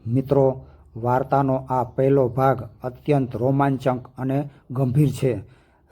મિત્રો, વાર્તાનો આ પહેલો ભાગ અત્યંત રોમાંચક અને ગંભીર છે.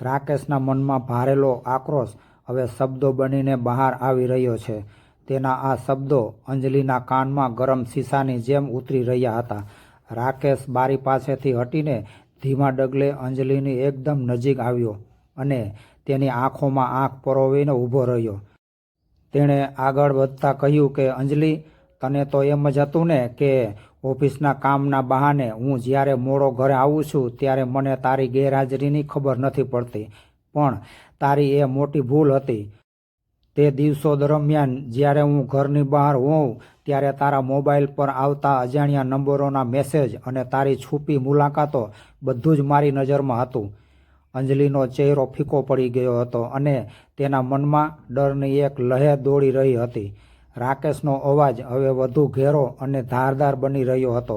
રાકેશના મનમાં ભરેલો આક્રોશ હવે શબ્દો બનીને બહાર આવી રહ્યો છે. તેના આ શબ્દો અંજલિના કાનમાં ગરમ શીશાની જેમ ઉતરી રહ્યા હતા. રાકેશ બારી પાસેથી હટીને ધીમા ડગલે અંજલિની એકદમ નજીક આવ્યો અને તેની આંખોમાં આંખ પરોવીને ઊભો રહ્યો. તેણે આગળ વધતા કહ્યું કે અંજલિ, તને તો એમ જ હતું ને કે ઓફિસના કામના બહાને હું જ્યારે મોડો ઘરે આવું છું ત્યારે મને તારી ગેરહાજરીની ખબર નથી પડતી. પણ તારી એ મોટી ભૂલ હતી. તે દિવસો દરમિયાન જ્યારે હું ઘરની બહાર હોઉં ત્યારે તારા મોબાઈલ પર આવતા અજાણ્યા નંબરોના મેસેજ અને તારી છુપી મુલાકાતો બધું જ મારી નજરમાં હતું. અંજલિનો ચહેરો ફીકો પડી ગયો હતો અને તેના મનમાં ડરની એક લહેર દોડી રહી હતી. રાકેશનો અવાજ હવે વધુ ઘેરો અને ધારદાર બની રહ્યો હતો.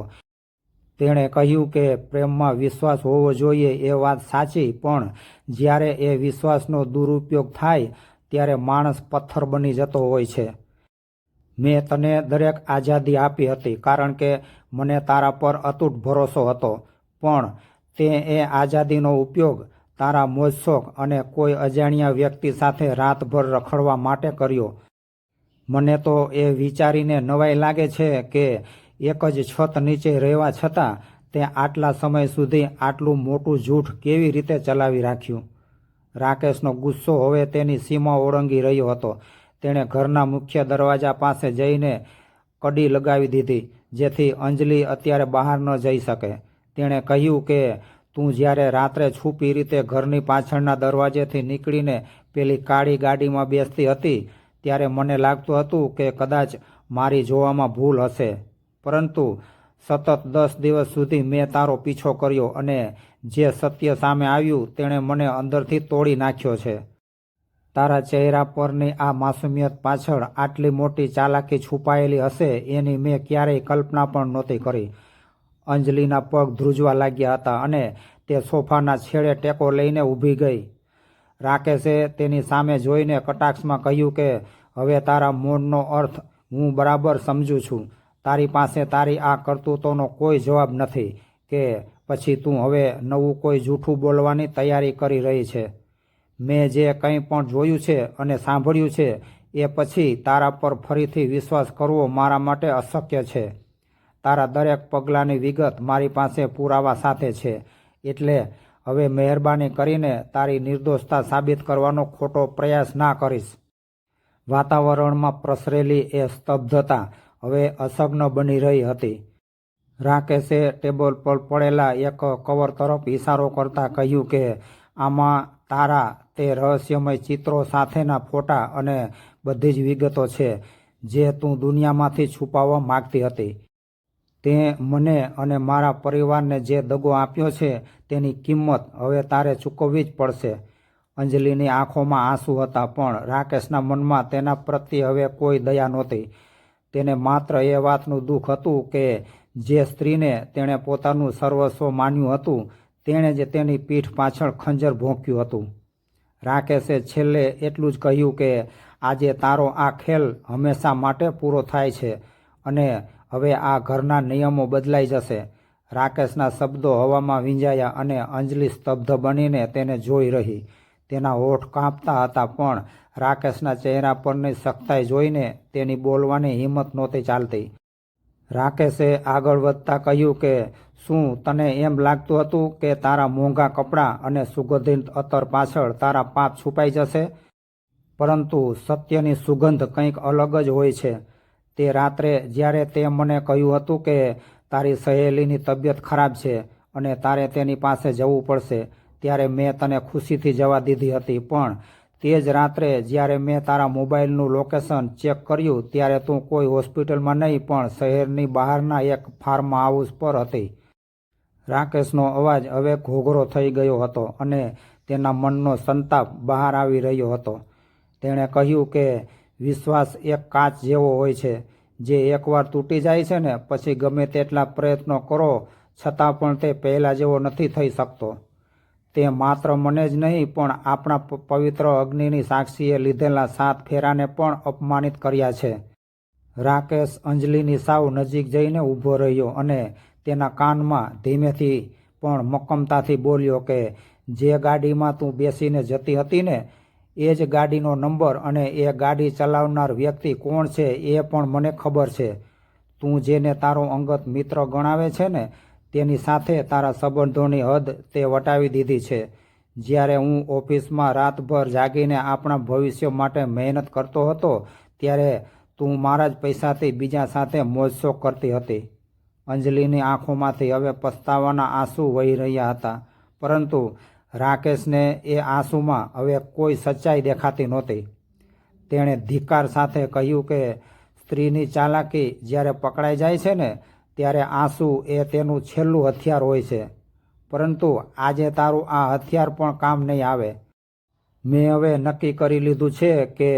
તેણે કહ્યું કે પ્રેમમાં વિશ્વાસ હોવો જોઈએ એ વાત સાચી, પણ જ્યારે એ વિશ્વાસનો દુરુપયોગ થાય ત્યારે માણસ પથ્થર બની જતો હોય છે. મેં તને દરેક આઝાદી આપી હતી કારણ કે મને તારા પર અતૂટ ભરોસો હતો, પણ તે એ આઝાદીનો ઉપયોગ તારા મોજશોખ અને કોઈ અજાણ્યા વ્યક્તિ સાથે રાતભર રખડવા માટે કર્યો. મને તો એ વિચારીને નવાઈ લાગે છે કે એક જ છત નીચે રહેવા છતાં તે આટલા સમય સુધી આટલું મોટું જૂઠ કેવી રીતે ચલાવી રાખ્યું. રાકેશનો ગુસ્સો હવે તેની સીમા ઓળંગી રહ્યો હતો. તેણે ઘરના મુખ્ય દરવાજા પાસે જઈને કડી લગાવી દીધી, જેથી અંજલિ અત્યારે બહાર ન જઈ શકે. તેણે કહ્યું કે તું જ્યારે રાત્રે છુપી રીતે ઘરની પાછળના દરવાજેથી નીકળીને પેલી કાળી ગાડીમાં બેસતી હતી ત્યારે મને લાગતું હતું કે કદાચ મારી જોવામાં ભૂલ હશે, પરંતુ સતત 10 દિવસ સુધી મેં તારો પીછો કર્યો અને જે સત્ય સામે આવ્યું તેણે મને અંદરથી તોડી નાખ્યો છે. તારા ચહેરા પરની આ માસુમિયત પાછળ આટલી મોટી ચાલાકી છુપાયેલી હશે એની મેં ક્યારેય કલ્પના પણ નહોતી કરી. અંજલિના પગ ધ્રુજવા લાગ્યા હતા અને તે સોફાના છેડે ટેકો લઈને ઊભી ગઈ. રાકેશે તેની સામે જોઈને કટાક્ષમાં કહ્યું કે હવે તારા મૌનનો અર્થ હું બરાબર સમજું છું. તારી પાસે તારી આ કરતૂતોનો કોઈ જવાબ નથી કે પછી તું હવે નવું કોઈ જૂઠું બોલવાની તૈયારી કરી રહી છે. મેં જે કંઈ પણ જોયું છે અને સાંભળ્યું છે એ પછી તારા પર ફરીથી વિશ્વાસ કરવો મારા માટે અશક્ય છે. તારા દરેક પગલાંની વિગત મારી પાસે પુરાવા સાથે છે, એટલે હવે મહેરબાની કરીને તારી નિર્દોષતા સાબિત કરવાનો ખોટો પ્રયાસ ના કરીશ. વાતાવરણમાં પ્રસરેલી એ સ્તબ્ધતા હવે અસહ્ય બની રહી હતી. રાકેશે ટેબલ પર પડેલા એક કવર તરફ ઇશારો કરતા કહ્યું કે આમાં તારા તે રહસ્યમય ચિત્રો સાથેના ફોટા અને બધી જ વિગતો છે જે તું દુનિયામાંથી છુપાવવા માંગતી હતી. તે મને અને મારા પરિવારને જે દગો આપ્યો છે તેની કિંમત હવે તારે ચૂકવવી જ પડશે. અંજલિની આંખોમાં આંસુ હતા, પણ રાકેશના મનમાં તેના પ્રત્યે હવે કોઈ દયા નહોતી. તેને માત્ર એ વાતનું દુઃખ હતું કે જે સ્ત્રીને તેણે પોતાનું સર્વસ્વ માન્યું હતું તેણે જ તેની પીઠ પાછળ ખંજર ભોંક્યું હતું. રાકેશે છેલ્લે એટલું જ કહ્યું કે આજે તારો આ ખેલ હંમેશા માટે પૂરો થાય છે અને હવે આ ઘરના નિયમો બદલાઈ જશે. રાકેશના શબ્દો હવામાં વીંજાયા અને અંજલિ સ્તબ્ધ બનીને તેને જોઈ રહી. તેના હોઠ કાંપતા હતા, પણ રાકેશના ચહેરા પરની સખ્તાઈ જોઈને તેની બોલવાની હિંમત નહોતી ચાલતી. રાકેશે આગળ વધતા કહ્યું કે શું તને એમ લાગતું હતું કે તારા મોંઘા કપડાં અને સુગંધિત અત્તર પાછળ તારા પાપ છુપાઈ જશે? પરંતુ સત્યની સુગંધ કંઈક અલગ જ હોય છે. તે રાત્રે જ્યારે તે મને કહ્યું હતું કે તારી સહેલીની તબિયત ખરાબ છે અને તારે તેની પાસે જવું પડશે, ત્યારે મેં તને ખુશીથી જવા દીધી હતી, પણ તે જ રાત્રે જ્યારે મેં તારા મોબાઈલનું લોકેશન ચેક કર્યું ત્યારે તું કોઈ હોસ્પિટલમાં નહીં પણ શહેરની બહારના એક ફાર્મ હાઉસ પર હતી. રાકેશનો અવાજ હવે ઘોઘરો થઈ ગયો હતો અને તેના મનનો સંતાપ બહાર આવી રહ્યો હતો. તેણે કહ્યું કે વિશ્વાસ એક કાચ જેવો હોય છે, જે એકવાર તૂટી જાય છે ને પછી ગમે તેટલા પ્રયત્નો કરો છતાં પણ તે પહેલાં જેવો નથી થઈ શકતો. તે માત્ર મને જ નહીં પણ આપણા પવિત્ર અગ્નિની સાક્ષીએ લીધેલા 7 ફેરાને પણ અપમાનિત કર્યા છે. રાકેશ અંજલિની સાવ નજીક જઈને ઊભો રહ્યો અને તેના કાનમાં ધીમેથી પણ મક્કમતાથી બોલ્યો કે જે ગાડીમાં તું બેસીને જતી હતી ને એ જ ગાડીનો નંબર અને એ ગાડી ચલાવનાર વ્યક્તિ કોણ છે એ પણ મને ખબર છે. તું જેને તારો અંગત મિત્ર ગણાવે છે ને તેની સાથે તારા સંબંધોની હદ તે વટાવી દીધી છે. જ્યારે હું ઓફિસમાં રાતભર જાગીને આપણા ભવિષ્ય માટે મહેનત કરતો હતો ત્યારે તું મારા જ પૈસાથી બીજા સાથે મોજશોખ કરતી હતી. અંજલિની આંખોમાંથી હવે પસ્તાવાના આંસુ વહી રહ્યા હતા, પરંતુ રાકેશને એ આંસુમાં હવે કોઈ સચ્ચાઈ દેખાતી નહોતી. તેણે ધિક્કાર સાથે કહ્યું કે સ્ત્રીની ચાલાકી જ્યારે પકડાઈ જાય છે ને ત્યારે આંસુ એ તેનું છેલ્લું હથિયાર હોય છે. પરંતુ આજે તારું આ હથિયાર પણ કામ નહીં આવે. મેં હવે નક્કી કરી લીધું છે કે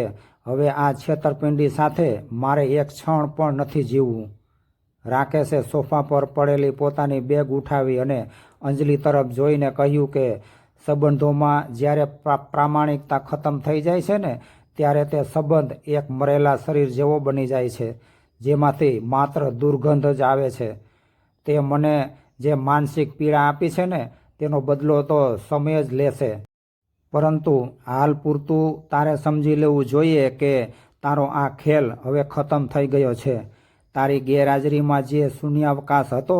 હવે આ છેતરપિંડી સાથે મારે એક ક્ષણ પણ નથી જીવવું. રાકેશે સોફા પર પડેલી પોતાની બેગ ઉઠાવી અને અંજલિ તરફ જોઈને કહ્યું કે સંબંધોમાં જ્યારે પ્રામાણિકતા ખતમ થઈ જાય છે ને ત્યારે તે સંબંધ એક મરેલા શરીર જેવો બની જાય છે, જેમાંથી માત્ર દુર્ગંધ જ આવે છે. તે મને જે માનસિક પીડા આપી છે ને તેનો બદલો તો સમય જ લેશે. પરંતુ હાલ પૂરતું તારે સમજી લેવું જોઈએ કે તારો આ ખેલ હવે ખતમ થઈ ગયો છે. તારી ગેરહાજરીમાં જે શૂન્યાવકાશ હતો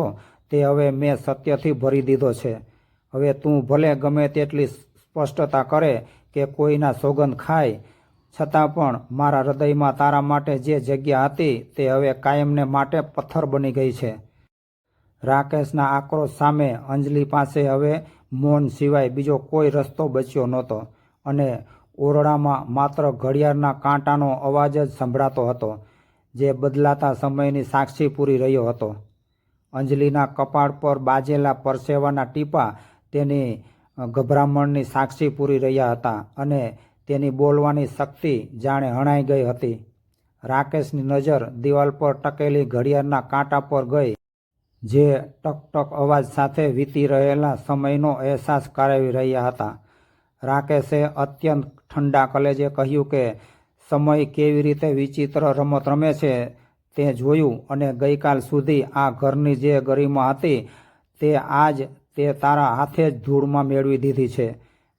તે હવે મેં સત્યથી ભરી દીધો છે. હવે તું ભલે ગમે તેટલી સ્પષ્ટતા કરે કે કોઈના સોગંદ ખાય, છતાં પણ મારા હૃદયમાં તારા માટે જે જગ્યા હતી તે હવે કાયમને માટે પથ્થર બની ગઈ છે. રાકેશના આક્રોશ સામે અંજલિ પાસે હવે મૌન સિવાય બીજો કોઈ રસ્તો બચ્યો નહોતો અને ઓરડામાં માત્ર ઘડિયાળના કાંટાનો અવાજ જ સંભળાતો હતો, જે બદલાતા સમયની સાક્ષી પૂરી રહ્યો હતો. અંજલિના કપાળ પર બાજેલા પરસેવાના ટીપાં તેની ગભરામણની સાક્ષી પૂરી રહ્યા હતા અને તેની બોલવાની શક્તિ જાણે હણાઈ ગઈ હતી. રાકેશની નજર દિવાલ પર ટકેલી ઘડિયાળના કાંટા પર ગઈ, જે ટક ટક અવાજ સાથે વીતી રહેલા સમયનો અહેસાસ કરાવી રહ્યા હતા. રાકેશે અત્યંત ઠંડા કલેજે કહ્યું કે સમય કેવી રીતે વિચિત્ર રમત રમે છે તે જોયું અને ગઈકાલ સુધી આ ઘરની જે ગરિમા હતી તે આજ તે તારા હાથે જ ધૂળમાં મેળવી દીધી છે.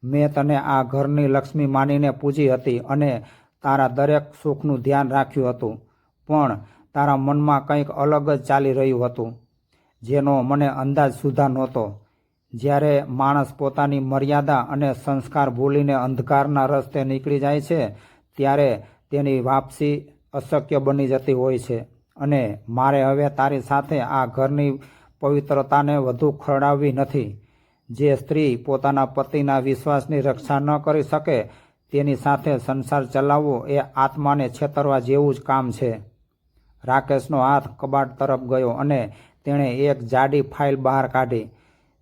મેં તને આ ઘરની લક્ષ્મી માનીને પૂજી હતી અને તારા દરેક સુખનું ધ્યાન રાખ્યું હતું, પણ તારા મનમાં કંઈક અલગ જ ચાલી રહ્યું હતું, જેનો મને અંદાજ સુધા નહોતો. જ્યારે માણસ પોતાની મર્યાદા અને સંસ્કાર ભૂલીને અંધકારના રસ્તે નીકળી જાય છે ત્યારે તેની વાપસી અશક્ય બની જતી હોય છે. અને મારે હવે તારી સાથે આ ઘરની પવિત્રતાને વધુ ખરડાવવી નથી. જે સ્ત્રી પોતાના પતિના વિશ્વાસની રક્ષા ન કરી શકે તેની સાથે સંસાર ચલાવવો એ આત્માને છેતરવા જેવું જ કામ છે. રાકેશનો હાથ કબાટ તરફ ગયો અને તેણે એક જાડી ફાઇલ બહાર કાઢી,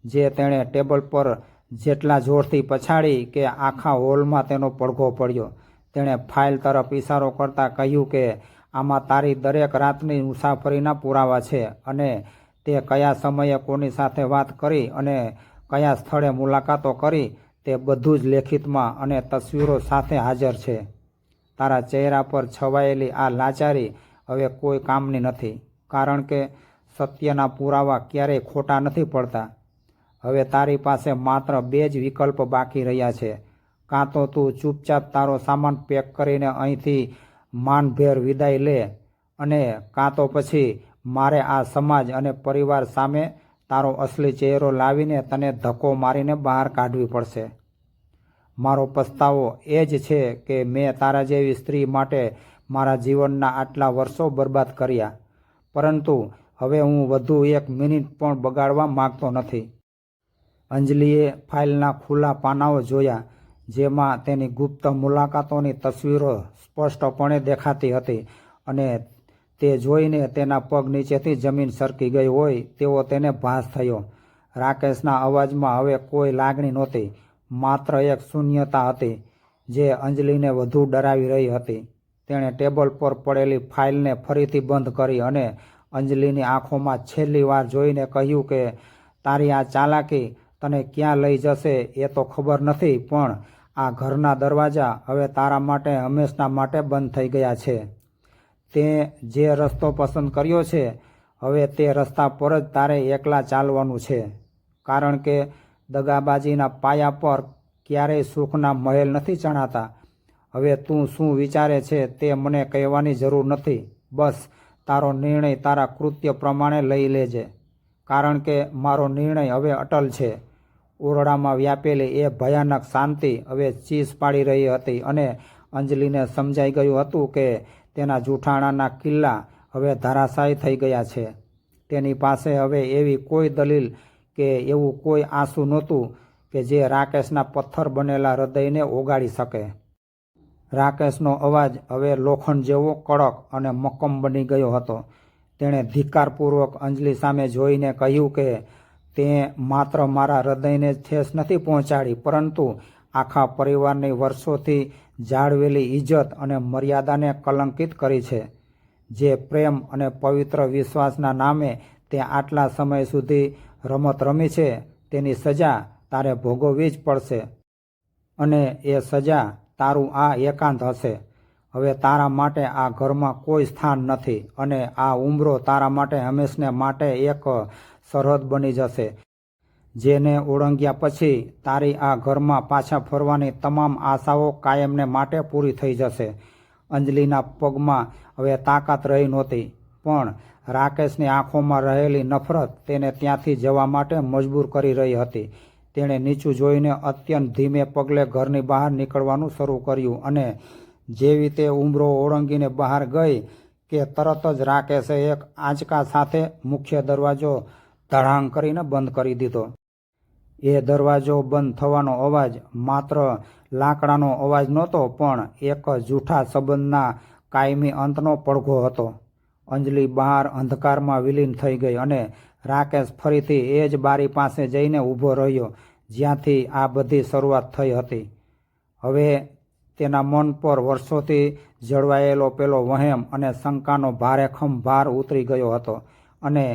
જે તેણે ટેબલ પર જેટલા જોરથી પછાડી કે આખા હોલમાં તેનો પડઘો પડ્યો. તેણે ફાઇલ તરફ ઇશારો કરતાં કહ્યું કે આમાં તારી દરેક રાતની મુસાફરીના પુરાવા છે અને તે કયા સમયે કોની સાથે વાત કરી અને કયા સ્થળે મુલાકાતો કરી તે બધું જ લેખિતમાં અને તસવીરો સાથે હાજર છે. તારા ચહેરા પર છવાયેલી આ લાચારી હવે કોઈ કામની નથી, કારણ કે સત્યના પુરાવા ક્યારેય ખોટા નથી પડતા. હવે તારી પાસે માત્ર બે જ વિકલ્પ બાકી રહ્યા છે. કાં તો તું ચૂપચાપ તારો સામાન પેક કરીને અહીંથી માનભેર વિદાય લે, અને કાં તો પછી મારે આ સમાજ અને પરિવાર સામે તારો અસલી ચહેરો લાવીને તને ધક્કો મારીને બહાર કાઢવી પડશે. મારો પસ્તાવો એ જ છે કે મેં તારા જેવી સ્ત્રી માટે મારા જીવનના આટલા વર્ષો બરબાદ કર્યા, પરંતુ હવે હું વધુ એક મિનિટ પણ બગાડવા માગતો નથી. અંજલિએ ફાઇલના ખુલ્લા પાનાઓ જોયા, જેમાં તેની ગુપ્ત મુલાકાતોની તસવીરો સ્પષ્ટપણે દેખાતી હતી, અને તે જોઈને તેના પગ નીચેથી જમીન સરકી ગઈ હોય તેવો તેને ભાસ થયો. રાકેશના અવાજમાં હવે કોઈ લાગણી નહોતી, માત્ર એક શૂન્યતા હતી જે અંજલિને વધુ ડરાવી રહી હતી. તેણે ટેબલ પર પડેલી ફાઇલને ફરીથી બંધ કરી અને અંજલિની આંખોમાં છેલ્લી વાર જોઈને કહ્યું કે તારી આ ચાલાકી તને ક્યાં લઈ જશે એ તો ખબર નથી, પણ આ ઘરના દરવાજા હવે તારા માટે હંમેશના માટે બંધ થઈ ગયા છે. તે જે રસ્તો પસંદ કર્યો છે હવે તે રસ્તા પર જ તારે એકલા ચાલવાનું છે, કારણ કે દગાબાજીના પાયા પર ક્યારેય સુખના મહેલ નથી ચણાતા. હવે તું શું વિચારે છે તે મને કહેવાની જરૂર નથી. બસ તારો નિર્ણય તારા કૃત્ય પ્રમાણે લઈ લેજે, કારણ કે મારો નિર્ણય હવે અટલ છે. ઓરડામાં વ્યાપેલી એ ભયાનક શાંતિ હવે ચીસ પાડી રહી હતી અને અંજલિને સમજાઈ ગયું હતું કે તેના જૂઠાણાના કિલ્લા હવે ધરાશાયી થઈ ગયા છે. તેની પાસે હવે એવી કોઈ દલીલ કે એવું કોઈ આંસુ નહોતું કે જે રાકેશના પથ્થર બનેલા હૃદયને ઓગાળી શકે. રાકેશનો અવાજ હવે લોખંડ જેવો કડક અને મક્કમ બની ગયો હતો. તેણે ધિક્કારપૂર્વક અંજલિ સામે જોઈને કહ્યું કે તે માત્ર મારા હૃદયને જ ઠેસ નથી પહોંચાડી, પરંતુ આખા પરિવારની વર્ષોથી જાળવેલી ઇજ્જત અને મર્યાદાને કલંકિત કરી છે. જે પ્રેમ અને પવિત્ર વિશ્વાસના નામે તે આટલા સમય સુધી રમત રમી છે, તેની સજા તારે ભોગવવી જ પડશે. અને એ સજા તારું આ એકાંત હશે. હવે તારા માટે આ ઘરમાં કોઈ સ્થાન નથી અને આ ઉંબરો તારા માટે હંમેશને માટે એક સરહદ બની જશે, જેને ઓળંગ્યા પછી તારી આ ઘરમાં પાછા ફરવાની તમામ આશાઓ કાયમને માટે પૂરી થઈ જશે. અંજલિના પગમાં હવે તાકાત રહી નહોતી, પણ રાકેશની આંખોમાં રહેલી નફરત તેને ત્યાંથી જવા માટે મજબૂર કરી રહી હતી. તેણે નીચું જોઈને અત્યંત ધીમે પગલે ઘરની બહાર નીકળવાનું શરૂ કર્યું અને જેવી તે ઉંબરો ઓળંગીને બહાર ગઈ કે તરત જ રાકેશે એક આંચકા સાથે મુખ્ય દરવાજો ધડાંગ કરીને બંધ કરી દીધો. એ દરવાજો બંધ થવાનો અવાજ માત્ર લાકડાનો અવાજ નહોતો, પણ એક જૂઠા સંબંધના કાયમી અંતનો પડઘો હતો. અંજલિ બહાર અંધકારમાં વિલીન થઈ ગઈ અને રાકેશ ફરીથી એ જ બારી પાસે જઈને ઊભો રહ્યો જ્યાંથી આ બધી શરૂઆત થઈ હતી. હવે તેના મન પર વર્ષોથી જળવાયેલો પેલો વહેમ અને શંકાનો ભારેખમ ભાર ઉતરી ગયો હતો અને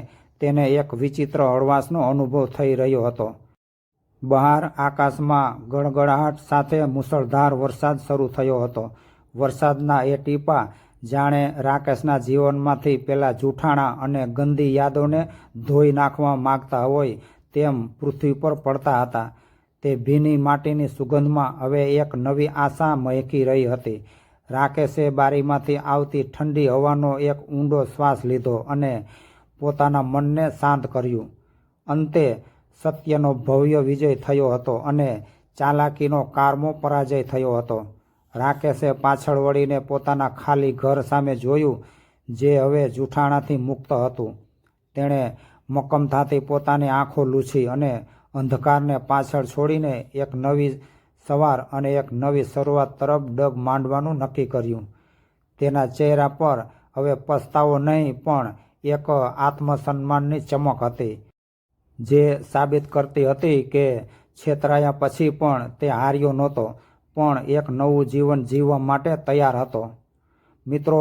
તેને એક વિચિત્ર હળવાશનો અનુભવ થઈ રહ્યો હતો. બહાર આકાશમાં ગડગડાટ સાથે મુશળધાર વરસાદ શરૂ થયો હતો. વરસાદના એ ટીપાં જાણે રાકેશના જીવનમાંથી પેલા જૂઠાણા અને ગંદી યાદોને ધોઈ નાખવા માગતા હોય તેમ પૃથ્વી પર પડતા હતા. તે ભીની માટીની સુગંધમાં હવે એક નવી આશા મહેકી રહી હતી. રાકેશે બારીમાંથી આવતી ઠંડી હવાનો એક ઊંડો શ્વાસ લીધો અને પોતાના મનને શાંત કર્યું. અંતે સત્યનો ભવ્ય વિજય થયો હતો અને ચાલાકીનો કારમો પરાજય થયો હતો. રાકેશે પાછળ વળીને પોતાના ખાલી ઘર સામે જોયું, જે હવે જૂઠાણાથી મુક્ત હતું. તેણે મક્કમતાથી પોતાની આંખો લૂછી અને અંધકારને પાછળ છોડીને એક નવી સવાર અને એક નવી શરૂઆત તરફ ડગ માંડવાનું નક્કી કર્યું. તેના ચહેરા પર હવે પસ્તાવો નહીં, પણ એક આત્મસન્માનની ચમક હતી, જે સાબિત કરતી હતી કે છેતરાયા પછી પણ તે હાર્યો નહોતો, પણ એક નવું જીવન જીવવા માટે તૈયાર હતો. મિત્રો,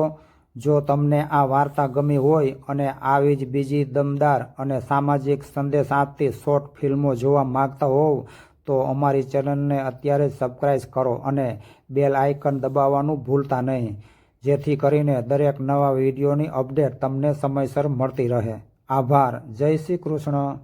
જો તમને આ વાર્તા ગમી હોય અને આવી જ બીજી દમદાર અને સામાજિક સંદેશ આપતી શોર્ટ ફિલ્મો જોવા માંગતા હોવ તો અમારી ચેનલને અત્યારે જ સબસ્ક્રાઈબ કરો અને બેલ આઇકન દબાવવાનું ભૂલતા નહીં, જેથી કરીને દરેક નવા વિડીયોની અપડેટ તમને સમયસર મળતી રહે. આભાર. જય શ્રી કૃષ્ણ.